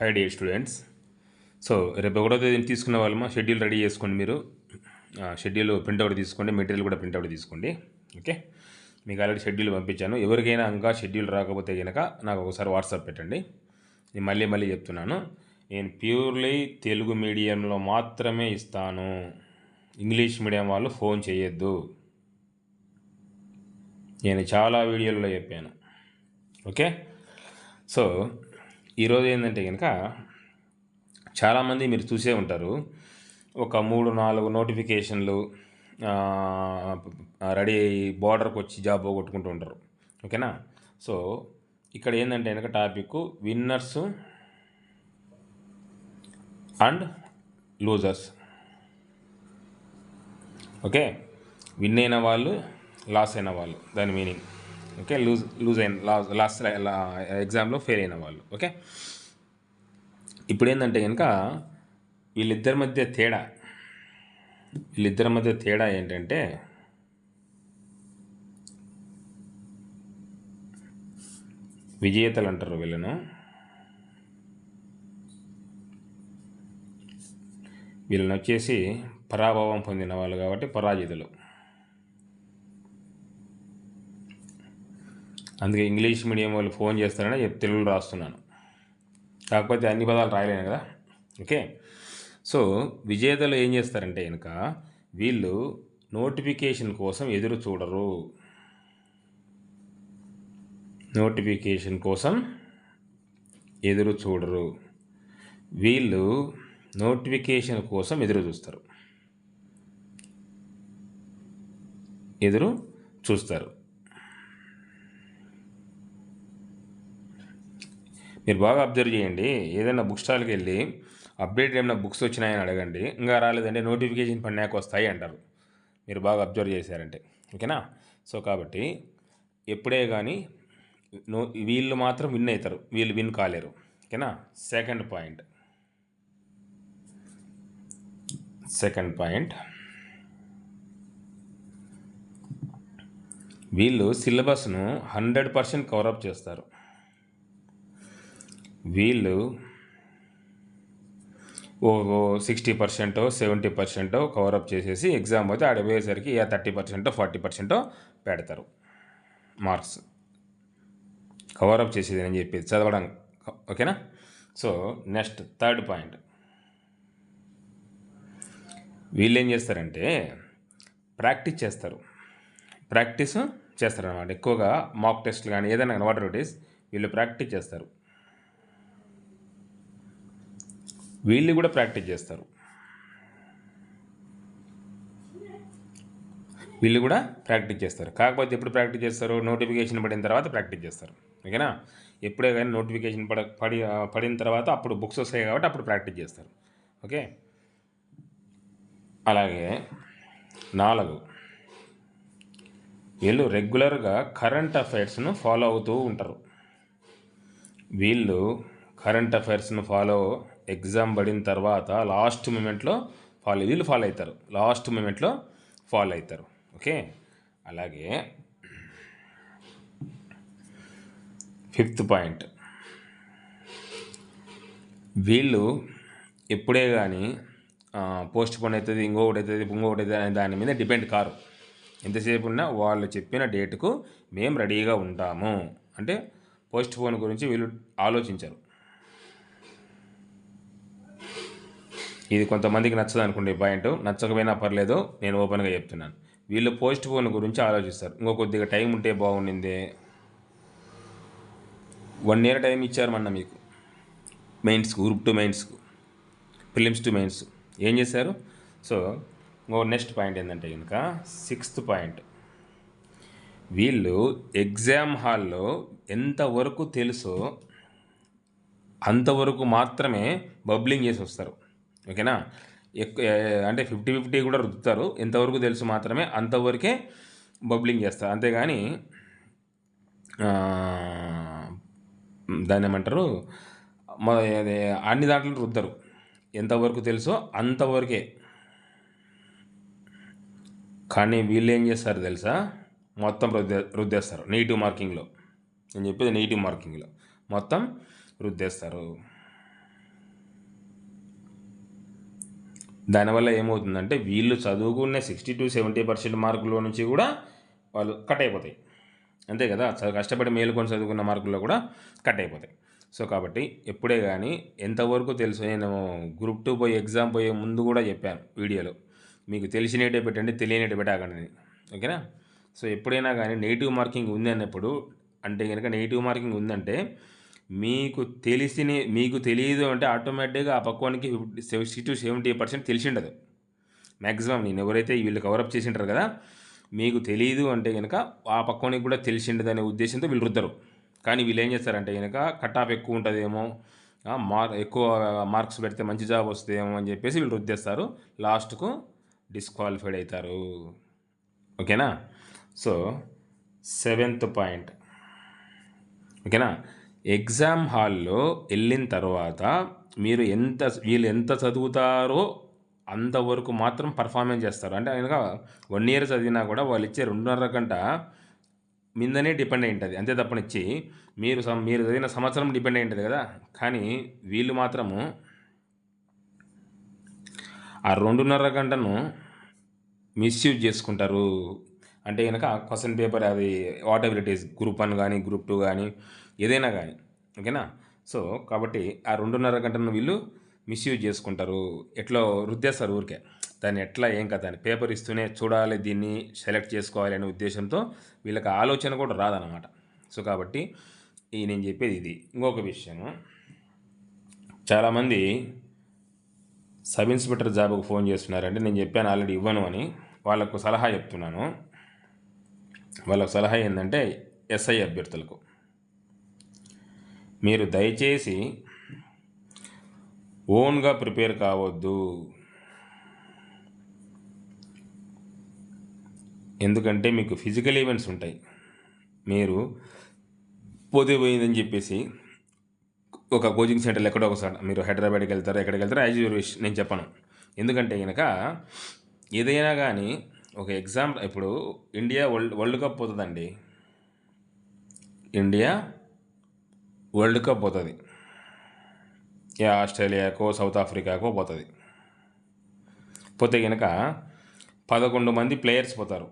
High dear students. So రేపు ఒకటో తేదీని తీసుకున్న వాళ్ళమా షెడ్యూల్ రెడీ చేసుకోండి. మీరు షెడ్యూల్ ప్రింట్అవుట్ తీసుకోండి, మెటీరియల్ కూడా ప్రింట్అవుట్ తీసుకోండి. ఓకే, మీకు ఆల్రెడీ షెడ్యూల్ పంపించాను. ఎవరికైనా ఇంకా షెడ్యూల్ రాకపోతే కనుక నాకు ఒకసారి వాట్సాప్ పెట్టండి. నేను మళ్ళీ చెప్తున్నాను, నేను ప్యూర్లీ తెలుగు మీడియంలో మాత్రమే ఇస్తాను. ఇంగ్లీష్ మీడియం వాళ్ళు ఫోన్ చేయొద్దు. నేను చాలా వీడియోల్లో చెప్పాను. ఓకే, సో ఈరోజు ఏంటంటే కనుక చాలామంది మీరు చూసే ఉంటారు, ఒక 3-4 నోటిఫికేషన్లు రెడీ అయ్యి బోర్డర్కి వచ్చి జాబ్ పోగొట్టుకుంటూ ఉంటారు. ఓకేనా, సో ఇక్కడ ఏంటంటే కనుక topic winners and losers. Okay, win అయిన వాళ్ళు, లాస్ అయిన వాళ్ళు, దాని మీనింగ్. ఓకే, లూజ్ అయిన లాస్ట్ ఎగ్జామ్లో ఫెయిల్ అయిన వాళ్ళు. ఓకే, ఇప్పుడు ఏంటంటే కనుక వీళ్ళిద్దరి మధ్య తేడా ఏంటంటే, విజేతలు అంటారు వీళ్ళను. వీళ్ళని వచ్చేసి పరాభవం పొందిన వాళ్ళు కాబట్టి పరాజితులు. అందుకే ఇంగ్లీష్ మీడియం వాళ్ళు ఫోన్ చేస్తారని తెలుగులో రాస్తున్నాను, కాకపోతే అన్ని పదాలు రాయలేను కదా. ఓకే, సో విజేతలు ఏం చేస్తారంటే కనుక వీళ్ళు నోటిఫికేషన్ కోసం ఎదురు చూడరు. వీళ్ళు నోటిఫికేషన్ కోసం ఎదురు చూస్తారు. మీరు బాగా అబ్జర్వ్ చేయండి. ఏదైనా బుక్ స్టాల్కి వెళ్ళి అప్డేట్ ఏమైనా బుక్స్ వచ్చినాయని అడగండి, ఇంకా రాలేదంటే నోటిఫికేషన్ పడినాక వస్తాయి అంటారు. మీరు బాగా అబ్జర్వ్ చేశారంటే. ఓకేనా, సో కాబట్టి ఎప్పుడే కానీ వీళ్ళు మాత్రం విన్ అవుతారు, వీళ్ళు విన్ కాలేరు. ఓకేనా, సెకండ్ పాయింట్, వీళ్ళు సిలబస్ను 100% కవరప్ చేస్తారు. వీళ్ళు 60%, 70% కవరప్ చేసేసి ఎగ్జామ్ అయితే ఆడ పోయేసరికి 30%, 40% పెడతారు మార్క్స్. కవరప్ చేసేది అని చెప్పేది చదవడం. ఓకేనా, సో నెక్స్ట్ థర్డ్ పాయింట్, వీళ్ళు ఏం చేస్తారంటే ప్రాక్టీస్ చేస్తారన్నమాట. ఎక్కువగా మాక్ టెస్ట్లు కానీ ఏదైనా వాటర్ ఇట్ ఈస్, వీళ్ళు ప్రాక్టీస్ చేస్తారు. వీళ్ళు కూడా ప్రాక్టీస్ చేస్తారు. కాకపోతే ఎప్పుడు ప్రాక్టీస్ చేస్తారు? నోటిఫికేషన్ పడిన తర్వాత ప్రాక్టీస్ చేస్తారు. ఓకేనా, ఎప్పుడే కానీ నోటిఫికేషన్ పడిన తర్వాత అప్పుడు బుక్స్ వస్తాయి కాబట్టి అప్పుడు ప్రాక్టీస్ చేస్తారు. ఓకే, అలాగే 4, వీళ్ళు రెగ్యులర్గా కరెంట్ అఫైర్స్ను ఫాలో అవుతూ ఉంటారు. ఎగ్జామ్ పడిన తర్వాత లాస్ట్ మూమెంట్లో ఫాలో అవుతారు. ఓకే, అలాగే 5th పాయింట్, వీళ్ళు ఎప్పుడే కానీ పోస్ట్ పోన్ అవుతుంది, ఇంకొకటి అవుతుంది అనే దాని మీద డిపెండ్ కారు. ఎంతసేపు ఉన్నా వాళ్ళు చెప్పిన డేటుకు మేము రెడీగా ఉంటాము అంటే పోస్ట్ పోన్ గురించి వీళ్ళు ఆలోచించరు. ఇది కొంతమందికి నచ్చదు అనుకోండి పాయింట్, నచ్చకపోయినా పర్లేదు, నేను ఓపెన్గా చెప్తున్నాను. వీళ్ళు పోస్ట్ పోన్ గురించి ఆలోచిస్తారు. ఇంకో కొద్దిగా టైం ఉంటే బాగుండిందే. 1 year టైం ఇచ్చారు మొన్న మీకు మెయిన్స్, గ్రూప్ 2 మెయిన్స్కు, ప్రిలిమ్స్ టు మెయిన్స్. ఏం చేశారు? సో నెక్స్ట్ పాయింట్ ఏంటంటే కనుక 6th పాయింట్, వీళ్ళు ఎగ్జామ్ హాల్లో ఎంతవరకు తెలుసో అంతవరకు మాత్రమే బబ్లింగ్ చేసి వస్తారు. ఓకేనా, అంటే 50-50 కూడా రుద్దుతారు. ఎంతవరకు తెలుసు మాత్రమే అంతవరకే బబ్లింగ్ చేస్తారు. అంతేగాని దాన్ని ఏమంటారు, అన్ని దాంట్లో రుద్దరు. ఎంతవరకు తెలుసో అంతవరకే. కానీ వీళ్ళు ఏం చేస్తారు తెలుసా, మొత్తం రుద్దేస్తారు. నెగిటివ్ మార్కింగ్లో, నేను చెప్పేది నెగిటివ్ మార్కింగ్లో మొత్తం రుద్దేస్తారు. దానివల్ల ఏమవుతుందంటే వీళ్ళు చదువుకునే 60-70% మార్కుల్లో నుంచి కూడా వాళ్ళు కట్ అయిపోతాయి. అంతే కదా, కష్టపడి మేలుకొని చదువుకున్న మార్కుల్లో కూడా కట్ అయిపోతాయి. సో కాబట్టి ఎప్పుడే కానీ ఎంతవరకు తెలుసు, నేను గ్రూప్ 2 పోయి ఎగ్జామ్ పోయే ముందు కూడా చెప్పాను వీడియోలో, మీకు తెలిసినట్టే పెట్టండి, తెలియనట్టు పెట్టకండి. ఓకేనా. సో ఎప్పుడైనా కానీ నెగిటివ్ మార్కింగ్ ఉంది అన్నప్పుడు, అంటే కనుక నెగిటివ్ మార్కింగ్ ఉందంటే మీకు తెలియదు అంటే ఆటోమేటిక్గా ఆ పక్వానికి 60-70% తెలిసి ఉండదు మ్యాక్సిమం. నేను ఎవరైతే వీళ్ళు కవరప్ చేసి ఉంటారు కదా, మీకు తెలియదు అంటే కనుక ఆ పక్వానికి కూడా తెలిసి ఉండదు అనే ఉద్దేశంతో వీళ్ళు రుద్దరు. కానీ వీళ్ళు ఏం చేస్తారంటే కనుక కట్ ఆఫ్ ఎక్కువ ఉంటుందేమో, ఎక్కువ మార్క్స్ పెడితే మంచి జాబ్ వస్తుందేమో అని చెప్పేసి వీళ్ళు రుద్దేస్తారు, లాస్ట్కు డిస్క్వాలిఫైడ్ అవుతారు. ఓకేనా. సో 7th పాయింట్, ఓకేనా, ఎగ్జామ్ హాల్లో వెళ్ళిన తర్వాత వీళ్ళు ఎంత చదువుతారో అంతవరకు మాత్రం పర్ఫార్మెన్స్ చేస్తారు. అంటే కనుక 1 year చదివినా కూడా వాళ్ళు ఇచ్చే 2.5 గంట మీదనే డిపెండ్ అయి ఉంటుంది, అంతే తప్పనిచ్చి మీరు చదివిన సంవత్సరం డిపెండ్ అయి ఉంటుంది కదా. కానీ వీళ్ళు మాత్రము ఆ 2.5 గంటను మిస్యూజ్ చేసుకుంటారు. అంటే కనుక క్వశ్చన్ పేపర్ అది what ever it is, group 1 కానీ గ్రూప్ 2 కానీ ఏదైనా కానీ. ఓకేనా. సో కాబట్టి ఆ 2.5 గంటను వీళ్ళు మిస్యూజ్ చేసుకుంటారు, ఎట్లా రుద్దేస్తారు ఊరికే. దాన్ని ఎట్లా ఏం కదా అని పేపర్ ఇస్తూనే చూడాలి, దీన్ని సెలెక్ట్ చేసుకోవాలి అనే ఉద్దేశంతో వీళ్ళకి ఆలోచన కూడా రాదన్నమాట. సో కాబట్టి నేను చెప్పేది ఇది. ఇంకొక విషయము, చాలామంది సబ్ ఇన్స్పెక్టర్ జాబ్కు ఫోన్ చేస్తున్నారంటే నేను చెప్పాను ఆల్రెడీ ఇవ్వను అని. వాళ్ళకు సలహా చెప్తున్నాను. వాళ్ళకు సలహా ఏంటంటే ఎస్ఐ అభ్యర్థులకు మీరు దయచేసి ఓన్గా ప్రిపేర్ కావద్దు. ఎందుకంటే మీకు ఫిజికల్ ఈవెంట్స్ ఉంటాయి. మీరు పోయిందని చెప్పేసి ఒక కోచింగ్ సెంటర్లో ఎక్కడో ఒకసారి మీరు హైదరాబాద్కి వెళ్తారు, ఎక్కడికి వెళ్తారో యాజ్ యూర్ విష్, నేను చెప్పను. ఎందుకంటే కనుక ఏదైనా కానీ ఒక ఎగ్జామ్, ఇప్పుడు ఇండియా వరల్డ్ కప్ పోతుందండి, ఇండియా వరల్డ్ కప్ పోతుంది, ఆస్ట్రేలియాకో సౌత్ ఆఫ్రికాకో పోతుంది. పోతే కనుక 11 మంది ప్లేయర్స్ పోతారు.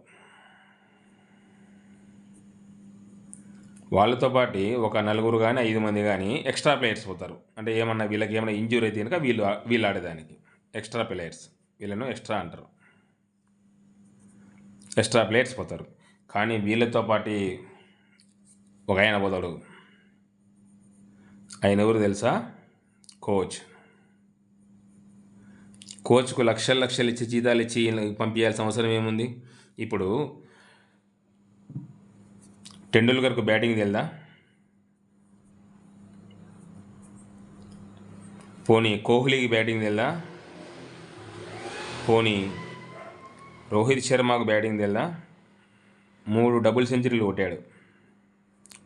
వాళ్ళతో పాటు ఒక 4 కానీ 5 మంది కానీ ఎక్స్ట్రా ప్లేయర్స్ పోతారు. అంటే వీళ్ళకి ఏమైనా ఇంజ్యూరీ అయితే కనుక వీళ్ళు ఆడేదానికి ఎక్స్ట్రా ప్లేయర్స్, వీళ్ళను ఎక్స్ట్రా అంటారు, ఎక్స్ట్రా ప్లేయర్స్ పోతారు. కానీ వీళ్ళతో పాటు ఒక ఆయన పోతాడు. ఆయన ఎవరు తెలుసా? కోచ్కు లక్షలు ఇచ్చి జీతాలు ఇచ్చి పంపించాల్సిన అవసరం ఏముంది? ఇప్పుడు టెండూల్కర్కు బ్యాటింగ్ తెలుదా? పోనీ కోహ్లీకి బ్యాటింగ్ తెలుదా? పోనీ రోహిత్ శర్మకు బ్యాటింగ్ తెలుదా? 3 డబుల్ సెంచరీలు కొట్టాడు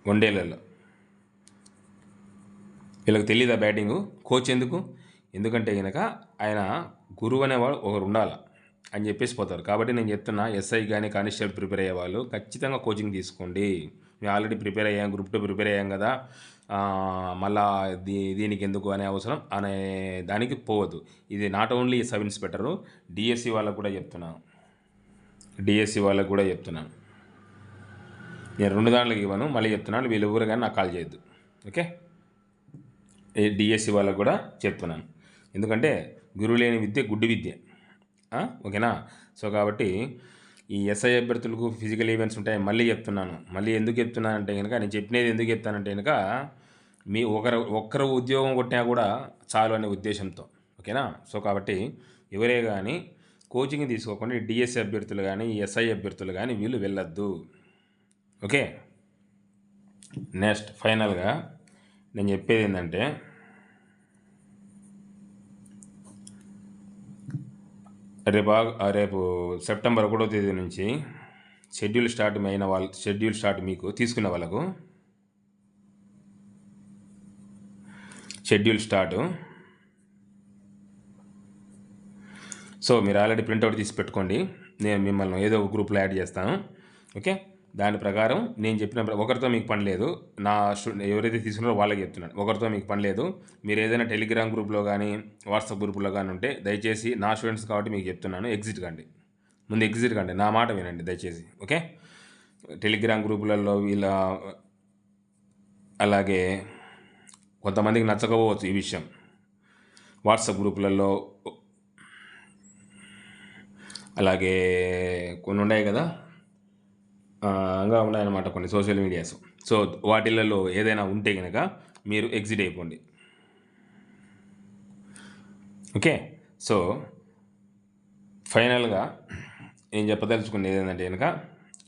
వన్డేలలో. వీళ్ళకి తెలీదా బ్యాటింగు? కోచ్ ఎందుకు? ఎందుకంటే కనుక ఆయన గురువు అనేవాడు ఒకరు ఉండాలి అని చెప్పేసి పోతారు. కాబట్టి నేను చెప్తున్నా, ఎస్ఐ కానీ కానిస్టేబుల్ ప్రిపేర్ అయ్యే వాళ్ళు ఖచ్చితంగా కోచింగ్ తీసుకోండి. మేము ఆల్రెడీ ప్రిపేర్ అయ్యాం, గ్రూప్ 2 ప్రిపేర్ అయ్యాం కదా, మళ్ళా దీనికి ఎందుకు అనే అవసరం అనే దానికి పోవద్దు. ఇది not only sub inspector, DSC వాళ్ళకు కూడా చెప్తున్నాను. నేను 2 దాంట్లోకి ఇవ్వను, మళ్ళీ చెప్తున్నాను, వీళ్ళు ఎవరు కానీ నాకు కాల్ చేయొద్దు. ఓకే. డిఎస్సి వాళ్ళకు కూడా చెప్తున్నాను. ఎందుకంటే గురువు లేని విద్య గుడ్డి విద్య. ఓకేనా. సో కాబట్టి ఈ ఎస్ఐ అభ్యర్థులకు ఫిజికల్ ఈవెంట్స్ ఉంటాయి. మళ్ళీ ఎందుకు చెప్తున్నానంటే కనుక, నేను చెప్పినది ఎందుకు చెప్తానంటే కనుక, మీ ఒక్కరు ఉద్యోగం కొట్టినా కూడా చాలు అనే ఉద్దేశంతో. ఓకేనా. సో కాబట్టి ఎవరే కానీ కోచింగ్ తీసుకోకుండా డిఎస్సి అభ్యర్థులు కానీ ఎస్ఐ అభ్యర్థులు కానీ వీళ్ళు వెళ్ళొద్దు. ఓకే. నెక్స్ట్ ఫైనల్గా నేను చెప్పేది ఏంటంటే, రేపు సెప్టెంబర్ 1వ తేదీ నుంచి షెడ్యూల్ స్టార్ట్ మీకు తీసుకున్న వాళ్ళకు షెడ్యూల్ స్టార్ట్. సో మీరు ఆల్రెడీ ప్రింట్అవుట్ తీసి పెట్టుకోండి, నేను మిమ్మల్ని ఏదో ఒక గ్రూప్లో యాడ్ చేస్తాను. ఓకే. దాని ప్రకారం నేను చెప్పిన ఒకరితో మీకు పని లేదు. నా ఎవరైతే తీసుకున్నారో వాళ్ళకి చెప్తున్నాను. ఒకరితో మీకు పని లేదు. మీరు ఏదైనా టెలిగ్రామ్ గ్రూప్లో కానీ వాట్సాప్ గ్రూప్లో కానీ ఉంటే దయచేసి నా స్టూడెంట్స్ కాబట్టి మీకు చెప్తున్నాను, ఎగ్జిట్ కండి. ముందు ఎగ్జిట్ కండి, నా మాట వినండి దయచేసి. ఓకే, టెలిగ్రామ్ గ్రూపులలో వీళ్ళ అలాగే కొంతమందికి నచ్చకపోవచ్చు ఈ విషయం. వాట్సాప్ గ్రూపులలో అలాగే కొన్ని ఉన్నాయి కదా, ఇంకా ఉన్నాయన్నమాట కొన్ని సోషల్ మీడియాస్. సో వాటిలలో ఏదైనా ఉంటే కనుక మీరు ఎగ్జిట్ అయిపోండి. ఓకే, సో ఫైనల్గా నేను చెప్పదలుచుకునేది ఏంటంటే కనుక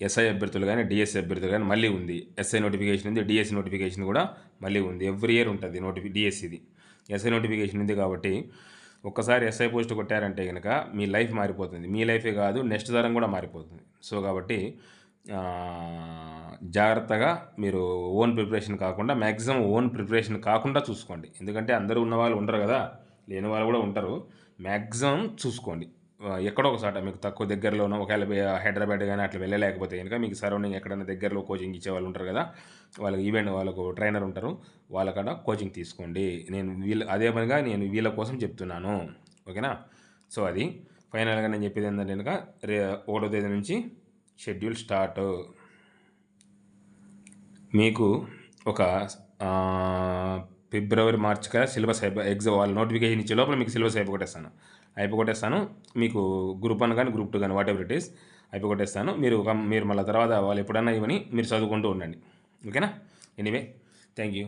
ఎస్ఐ అభ్యర్థులు కానీ డిఎస్సి అభ్యర్థులు కానీ మళ్ళీ ఉంది. ఎస్ఐ నోటిఫికేషన్ ఉంది, డిఎస్సి నోటిఫికేషన్ కూడా మళ్ళీ ఉంది. ఎవ్రీ ఇయర్ ఉంటుంది డిఎస్సిది. ఎస్ఐ నోటిఫికేషన్ ఉంది కాబట్టి ఒక్కసారి ఎస్ఐ పోస్ట్ కొట్టారంటే కనుక మీ లైఫ్ మారిపోతుంది. మీ లైఫే కాదు, నెక్స్ట్ తరం కూడా మారిపోతుంది. సో కాబట్టి జాగ్రత్తగా మీరు ఓన్ ప్రిపరేషన్ కాకుండా, మ్యాక్సిమం ఓన్ ప్రిపరేషన్ కాకుండా చూసుకోండి. ఎందుకంటే అందరూ ఉన్న వాళ్ళు ఉండరు కదా, లేని వాళ్ళు కూడా ఉంటారు. మ్యాక్సిమం చూసుకోండి. ఎక్కడో ఒకసాట మీకు తక్కువ దగ్గరలోనో, ఒకవేళ హైదరాబాద్ కానీ అట్లా వెళ్ళలేకపోతే కనుక మీకు సరౌండింగ్ ఎక్కడైనా దగ్గరలో కోచింగ్ ఇచ్చే వాళ్ళు ఉంటారు కదా, వాళ్ళకు ట్రైనర్ ఉంటారు, వాళ్ళకడ కోచింగ్ తీసుకోండి. నేను అదే పనిగా నేను వీళ్ళ కోసం చెప్తున్నాను. ఓకేనా? సో అది ఫైనల్గా నేను చెప్పేది ఏంటంటే కనుక 1వ తేదీ నుంచి షెడ్యూల్ స్టార్ట్. మీకు ఒక ఫిబ్రవరి మార్చి కదా సిలబస్ ఎగ్జామ్ వాళ్ళు నోటిఫికేషన్ ఇచ్చే లోపల మీకు సిలబస్ అయిపోగొట్టేస్తాను. మీకు గ్రూప్ 1 కానీ గ్రూప్ 2 కానీ వాట్ ఎవర్ ఇట్ ఈస్ అయిపోగొట్టేస్తాను. మీరు మళ్ళీ తర్వాత వాళ్ళు ఎప్పుడన్నా ఇవని మీరు చదువుకుంటూ ఉండండి. ఓకేనా? Anyway, thank you.